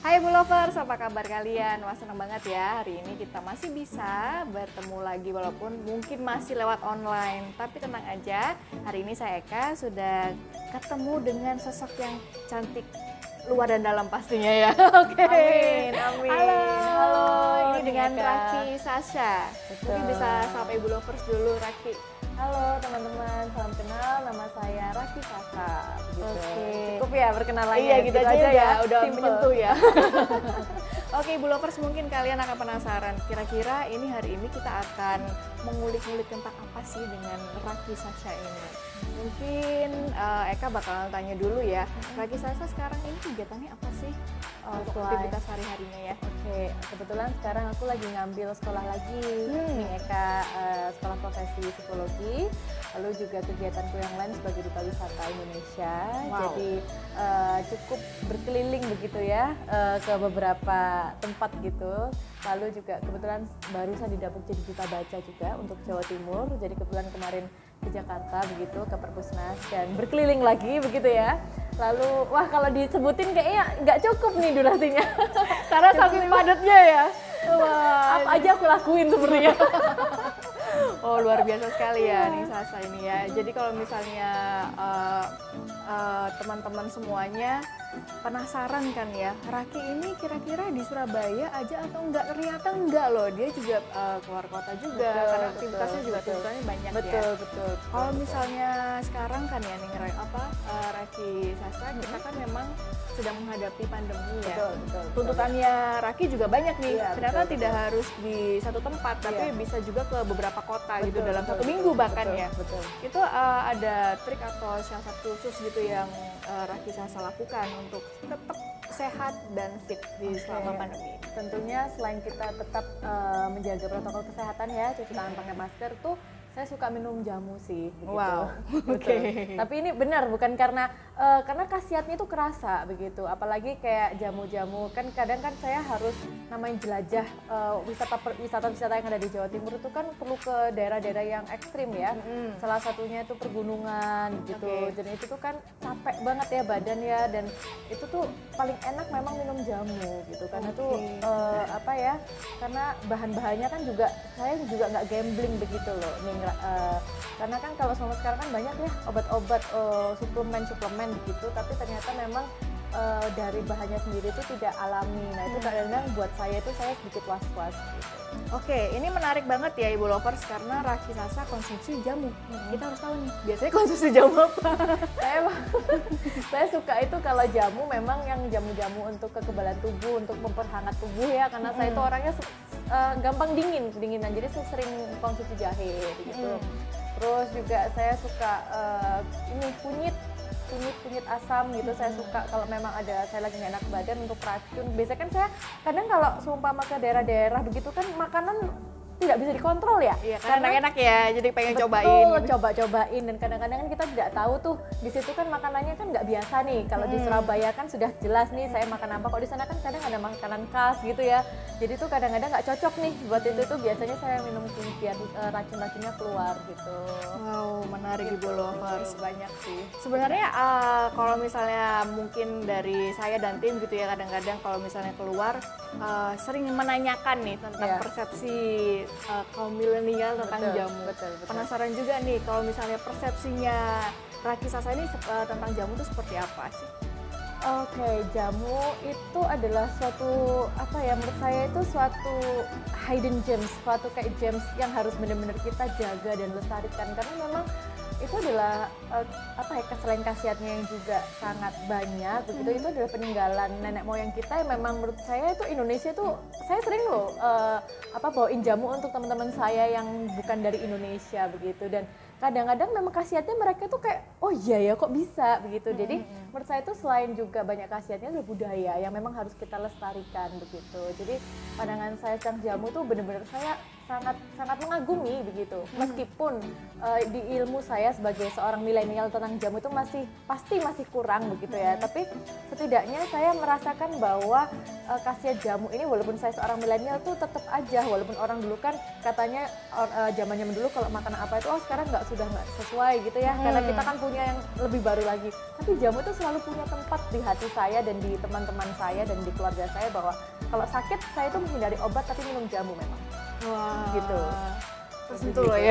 Hai Bu Lovers, apa kabar kalian? Wah seneng banget ya, hari ini kita masih bisa bertemu lagi walaupun mungkin masih lewat online. Tapi tenang aja, hari ini saya Eka sudah ketemu dengan sosok yang cantik luar dan dalam pastinya ya. Oke. Amin, amin. Halo, ini dengan Eka. Raki Sasha. Betul. Mungkin bisa sapa Ibu Lovers dulu, Raki. Halo teman-teman, salam kenal. Nama saya Raki Sasha. Gitu. Oke. Cukup ya perkenalannya. Iya gitu aja ya, udah simple. menyentuh ya. Oke Ibu Lovers, mungkin kalian akan penasaran kira-kira hari ini kita akan mengulik-ngulik tentang apa sih dengan Raki Sasha ini. Mungkin Eka bakalan tanya dulu ya, Raki Sasha sekarang ini kegiatannya apa sih untuk aktivitas sehari-harinya ya? Oke, kebetulan sekarang aku lagi ngambil sekolah lagi nih Eka, sekolah profesi psikologi. Lalu juga kegiatanku yang lain sebagai duta wisata Indonesia. Wow. Jadi cukup berkeliling begitu ya ke beberapa tempat gitu. Lalu juga kebetulan barusan didapuk jadi duta baca juga untuk Jawa Timur. Jadi kebetulan kemarin ke Jakarta begitu, ke Perpusnas dan berkeliling lagi begitu ya. Lalu wah kalau disebutin kayaknya nggak cukup nih durasinya. Karena saking padatnya ya. Wah, Apa aja aku lakuin sebenarnya. oh luar biasa sekali ya nih Sasha ini ya. Jadi kalau misalnya teman-teman semuanya penasaran kan ya, Raki ini kira-kira di Surabaya aja atau enggak? Ternyata enggak loh, dia juga keluar kota juga, Betul, karena aktivitasnya juga betul. tuntutannya banyak Betul, ya. betul. Kalau misalnya sekarang kan ya nih Raki Sasha, kita kan memang sedang menghadapi pandemi ya. Betul, betul. Tuntutannya Raki juga banyak nih, Iya, ternyata betul, tidak harus di satu tempat, tapi Iya. bisa juga ke beberapa kota gitu Betul, dalam betul, satu betul, minggu bahkan betul, ya. Betul. Itu ada trik atau syarat khusus gitu yang Raki Sasha lakukan untuk tetap sehat dan fit di selama pandemi. Tentunya selain kita tetap menjaga protokol kesehatan ya, cuci tangan pakai masker tuh, saya suka minum jamu sih begitu. Wow, Betul. oke. Tapi ini benar bukan karena khasiatnya itu kerasa begitu. Apalagi kayak jamu-jamu kan kadang kan saya harus namanya jelajah wisata-wisata yang ada di Jawa Timur itu kan perlu ke daerah-daerah yang ekstrim ya. Salah satunya itu pergunungan gitu. Oke. Jadi itu tuh kan capek banget ya badan ya, dan itu tuh paling enak memang minum jamu gitu karena tuh apa ya, karena bahan-bahannya kan juga saya juga nggak gambling begitu loh nih, karena kan kalau sama sekarang kan banyak ya obat-obat suplemen begitu, tapi ternyata memang dari bahannya sendiri itu tidak alami. Nah itu kadang-kadang buat saya itu saya sedikit was-was gitu. Oke, ini menarik banget ya Ibu Lovers karena Raki Sasha konsumsi jamu. Kita harus tahu nih, biasanya konsumsi jamu apa? Saya suka itu kalau jamu memang yang jamu-jamu untuk kekebalan tubuh, untuk memperhangat tubuh ya, karena saya itu orangnya gampang dinginan, jadi saya sering konsumsi jahe gitu. Terus juga saya suka ini kunyit asam gitu. Saya suka kalau memang ada saya lagi nggak enak badan untuk racun. Biasanya kan saya kadang kalau seumpama ke daerah-daerah begitu kan makanan tidak bisa dikontrol ya. Iya, karena enak ya, jadi pengen cobain. Betul, coba-cobain, dan kadang-kadang kan kita tidak tahu tuh di situ kan makanannya kan nggak biasa nih. Kalau di Surabaya kan sudah jelas nih saya makan apa. Kalau di sana kan kadang ada makanan khas gitu ya. Jadi tuh kadang-kadang nggak cocok nih buat itu tuh, biasanya saya minum biar racun-racunnya keluar gitu. Wow, menarik Ibu Lovers. Banyak sih. Sebenarnya kalau misalnya mungkin dari saya dan tim gitu ya, kadang-kadang kalau misalnya keluar sering menanyakan nih tentang Iya. persepsi kaum milenial tentang Betul, jamu. betul. Penasaran juga nih kalau misalnya persepsinya Raki Sasha ini tentang jamu itu seperti apa sih? Oke, jamu itu adalah suatu apa ya, menurut saya itu suatu hidden gems, suatu kayak gems yang harus benar-benar kita jaga dan lestarikan, karena memang itu adalah apa ya, selain khasiatnya yang juga sangat banyak begitu, itu adalah peninggalan nenek moyang kita yang memang menurut saya itu Indonesia tuh, saya sering loh bawain jamu untuk teman-teman saya yang bukan dari Indonesia begitu, dan kadang-kadang memang khasiatnya mereka tuh kayak oh iya ya kok bisa begitu. Jadi menurut saya itu selain juga banyak khasiatnya adalah budaya yang memang harus kita lestarikan begitu. Jadi pandangan saya tentang jamu tuh benar-benar saya sangat mengagumi begitu. Meskipun di ilmu saya sebagai seorang milenial tentang jamu itu pasti masih kurang begitu ya. Tapi setidaknya saya merasakan bahwa khasiat jamu ini, walaupun saya seorang milenial tuh tetap aja, walaupun orang dulu kan katanya zamannya dulu kalau makanan apa itu sekarang sudah nggak sesuai gitu ya. Karena kita kan punya dunia yang lebih baru lagi. Tapi jamu itu selalu punya tempat di hati saya dan di teman-teman saya dan di keluarga saya, bahwa kalau sakit saya itu menghindari obat tapi minum jamu memang. Wah. Gitu. Tersentuh loh ya.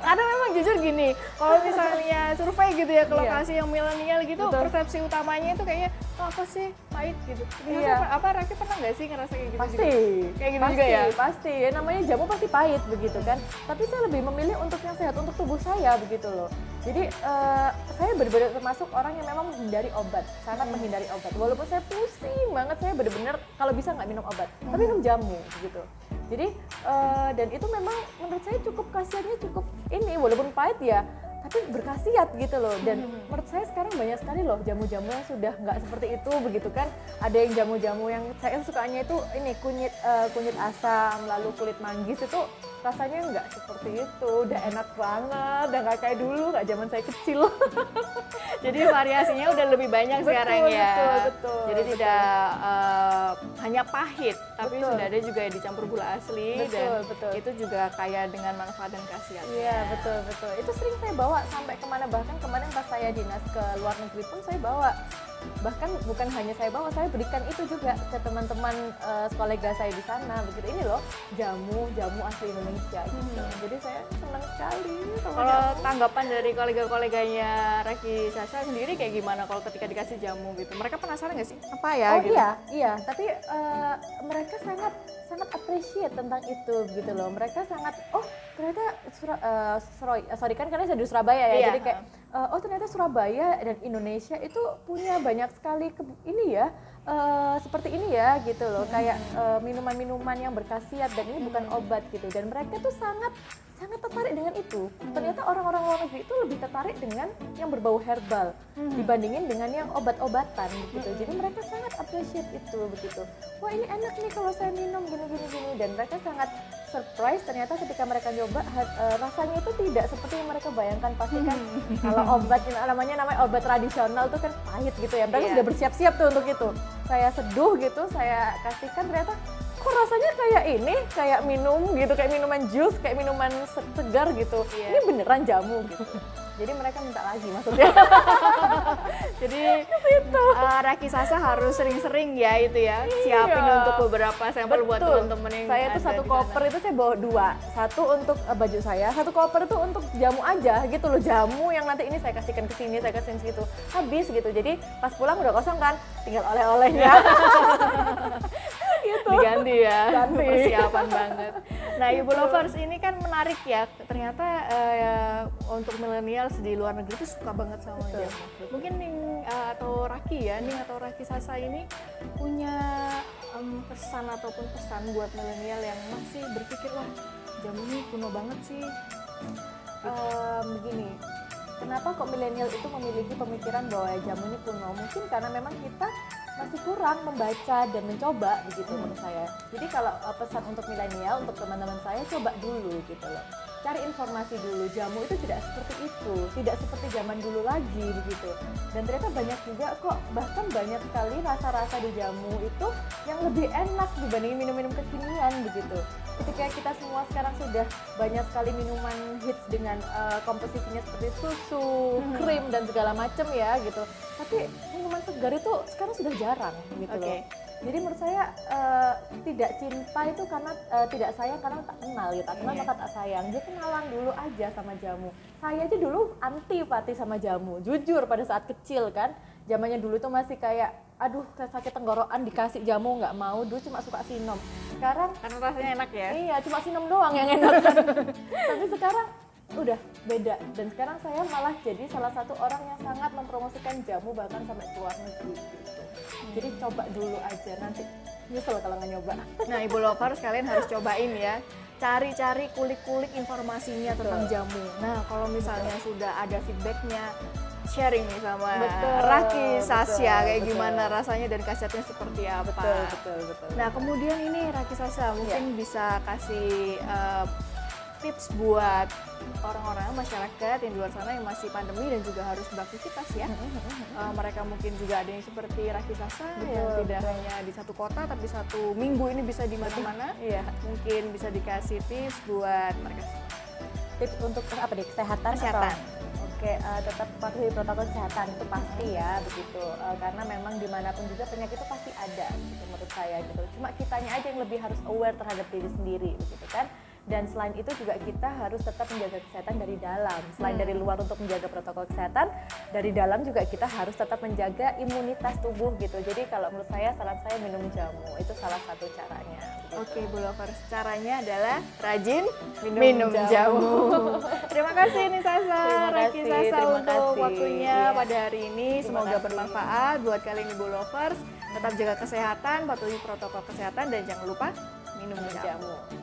Karena memang jujur gini, kalau misalnya survei gitu ya ke lokasi yang milenial gitu, Betul. persepsi utamanya itu kayaknya oh, apa sih pahit gitu. Iya. Apa Raki pernah nggak sih ngerasa kayak gitu? Pasti, juga? Kayak gitu pasti, juga ya. pasti. Ya, namanya jamu pasti pahit begitu kan. Tapi saya lebih memilih untuk yang sehat untuk tubuh saya begitu loh. Jadi saya benar-benar termasuk orang yang memang menghindari obat, sangat menghindari obat. Walaupun saya pusing banget, saya benar-benar kalau bisa nggak minum obat, tapi minum jamu gitu. Jadi dan itu memang menurut saya cukup khasiatnya cukup ini, walaupun pahit ya, tapi berkhasiat gitu loh. Dan menurut saya sekarang banyak sekali loh jamu-jamu yang sudah nggak seperti itu begitu kan. Ada yang jamu-jamu yang saya sukanya itu ini kunyit asam, lalu kulit manggis, itu rasanya nggak seperti itu, udah enak banget, udah nggak kayak dulu, nggak zaman saya kecil. Jadi variasinya udah lebih banyak sekarang ya. Betul. Jadi tidak hanya pahit, tapi Betul. sudah ada juga yang dicampur gula asli dan Betul. itu juga kaya dengan manfaat dan khasiat. Iya, betul. Itu sering saya bawa sampai kemana, bahkan kemarin pas saya dinas ke luar negeri pun saya bawa. Bahkan bukan hanya saya bawa, saya berikan itu juga ke teman-teman kolega saya di sana begitu. Ini loh jamu asli Indonesia gitu. Jadi saya senang sekali sama Kalau jamu. tanggapan dari kolega-koleganya Raki Sasha sendiri kayak gimana kalau ketika dikasih jamu gitu? Mereka penasaran nggak sih? Apa ya? Oh gitu? iya, tapi mereka sangat appreciate tentang itu gitu loh. Mereka sangat, oh ternyata sorry kan karena saya di Surabaya ya, Iya. jadi kayak oh ternyata Surabaya dan Indonesia itu punya banyak sekali ini ya, seperti ini ya gitu loh, kayak minuman-minuman yang berkhasiat dan ini bukan obat gitu. Dan mereka tuh sangat tertarik dengan itu. Ternyata orang-orang luar negeri itu lebih tertarik dengan yang berbau herbal dibandingin dengan yang obat-obatan gitu. Jadi mereka sangat appreciate itu begitu. Wah ini enak nih kalau saya minum gini. Dan mereka sangat surprise ternyata ketika mereka coba rasanya itu tidak seperti yang mereka bayangkan. Pasti kan kalau obat namanya obat tradisional tuh kan pahit gitu ya. Mereka sudah bersiap-siap tuh untuk itu. Saya seduh gitu, saya kasihkan, ternyata kok rasanya kayak ini, kayak minum gitu, kayak minuman jus, kayak minuman segar gitu. Ini beneran jamu gitu. Jadi mereka minta lagi maksudnya. Jadi Raki Sasha harus sering-sering ya itu ya, siapin untuk beberapa sampel buat teman-teman yang saya tuh ada satu di koper sana. itu saya bawa 2, satu untuk baju saya, satu koper itu untuk jamu aja gitu loh, jamu yang nanti ini saya kasihkan ke sini, saya kasihkan situ, habis gitu. Jadi pas pulang udah kosong kan, tinggal oleh-olehnya. Gitu. Diganti ya, Ganti. persiapan banget. Nah Ibu Lovers ini kan menarik ya, ternyata untuk millennials di luar negeri itu suka banget sama jamu. Mungkin Ning atau Raki ya, Ning atau Raki Sasha ini punya pesan ataupun pesan buat milenial yang masih berpikir wah jamu ini kuno banget sih. Begini, kenapa kok milenial itu memiliki pemikiran bahwa jamu ini kuno? Mungkin karena memang kita masih kurang membaca dan mencoba begitu menurut saya. Jadi kalau pesan untuk milenial, untuk teman-teman saya, coba dulu gitu loh. Cari informasi dulu, jamu itu tidak seperti itu, tidak seperti zaman dulu lagi begitu. Dan ternyata banyak juga kok, bahkan banyak sekali rasa-rasa di jamu itu yang lebih enak dibanding minum-minum kekinian begitu. Ketika kita semua sekarang sudah banyak sekali minuman hits dengan komposisinya seperti susu, krim dan segala macam ya gitu. Tapi minuman segar itu sekarang sudah jarang gitu loh. Jadi menurut saya tidak cinta itu karena tidak sayang karena tak kenal gitu. Tak kenal maka tak sayang. Dia kenalan dulu aja sama jamu. Saya aja dulu antipati sama jamu. Jujur pada saat kecil kan. Zamannya dulu tuh masih kayak aduh sakit tenggorokan dikasih jamu nggak mau, dulu cuma suka sinom. Sekarang Karena rasanya enak ya. iya cuma sinom doang yang enak. Tapi sekarang udah beda, dan sekarang saya malah jadi salah satu orang yang sangat mempromosikan jamu bahkan sampai ke luar negeri gitu. Jadi coba dulu aja, nanti nyesel kalau nggak nyoba. Nah Ibu Lovers kalian harus cobain ya, cari-cari kulik-kulik informasinya tentang jamu. Nah kalau misalnya sudah ada feedbacknya, sharing nih sama Raki Sasha kayak gimana rasanya dan khasiatnya seperti apa. Betul. Nah kemudian ini Raki Sasha mungkin bisa kasih tips buat orang-orang masyarakat yang di luar sana yang masih pandemi dan juga harus beraktivitas ya. Mereka mungkin juga ada yang seperti Raki Sasha yang tidak hanya di satu kota tapi satu minggu ini bisa di mana-mana. Mungkin bisa dikasih tips buat mereka. Tips untuk apa nih, kesehatan? pakai tetap patuhi protokol kesehatan itu pasti ya begitu. Karena memang dimanapun juga penyakit itu pasti ada gitu, menurut saya gitu. Cuma kitanya aja yang lebih harus aware terhadap diri sendiri begitu kan. Dan selain itu juga kita harus tetap menjaga kesehatan dari dalam. Selain dari luar untuk menjaga protokol kesehatan, dari dalam juga kita harus tetap menjaga imunitas tubuh gitu. Jadi kalau menurut saya, saran saya minum jamu, itu salah satu caranya. Gitu. Oke, Bu Lovers, caranya adalah rajin minum jamu. Terima kasih nih Sasa, Raki Sasa untuk waktunya pada hari ini. Semoga bermanfaat buat kalian Ibu Lovers. Tetap jaga kesehatan, patuhi protokol kesehatan, dan jangan lupa minum jamu.